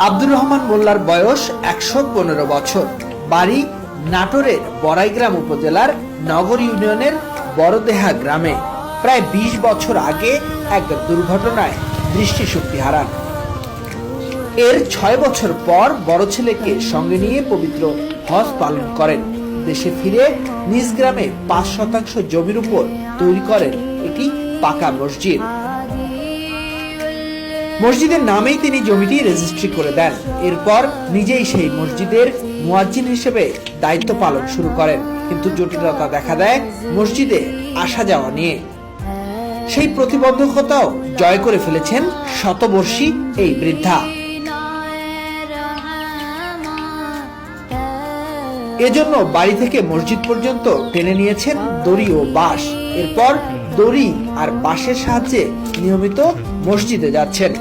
আব্দুর রহমান মোল্লার বয়স ১১৫ বছর। বাড়ি নাটোরের বড়াইগ্রাম উপজেলার নগর ইউনিয়নের বড়দেহা গ্রামে। প্রায় ২০ বছর আগে এক দুর্ঘটনায় দৃষ্টিশক্তি হারান। এর ৬ বছর পর বড় ছেলেকে সঙ্গে নিয়ে পবিত্র হজ পালন করেন। দেশে ফিরে নিজ গ্রামে ৫% জমির উপর তৈরি করেন একটি পাকা মসজিদ। মসজিদের নামেই তিনি জমিটি রেজিস্ট্রি করে দেন। এরপর নিজেই সেই মসজিদের মুয়াজ্জিন হিসেবে দায়িত্ব পালন শুরু করেন। কিন্তু জটিলতা দেখা দেয় মসজিদে আসা যাওয়া নিয়ে। সেই প্রতিবন্ধকতাও জয় করে ফেলেছেন শতবর্ষী এই বৃদ্ধা। এজন্য বাড়ি থেকে মসজিদ পর্যন্ত টেনে নিয়েছেন দড়ি ও বাঁশ। এরপর দড়ি আর বাঁশের সাহায্যে নিয়মিত মসজিদে যাচ্ছেন।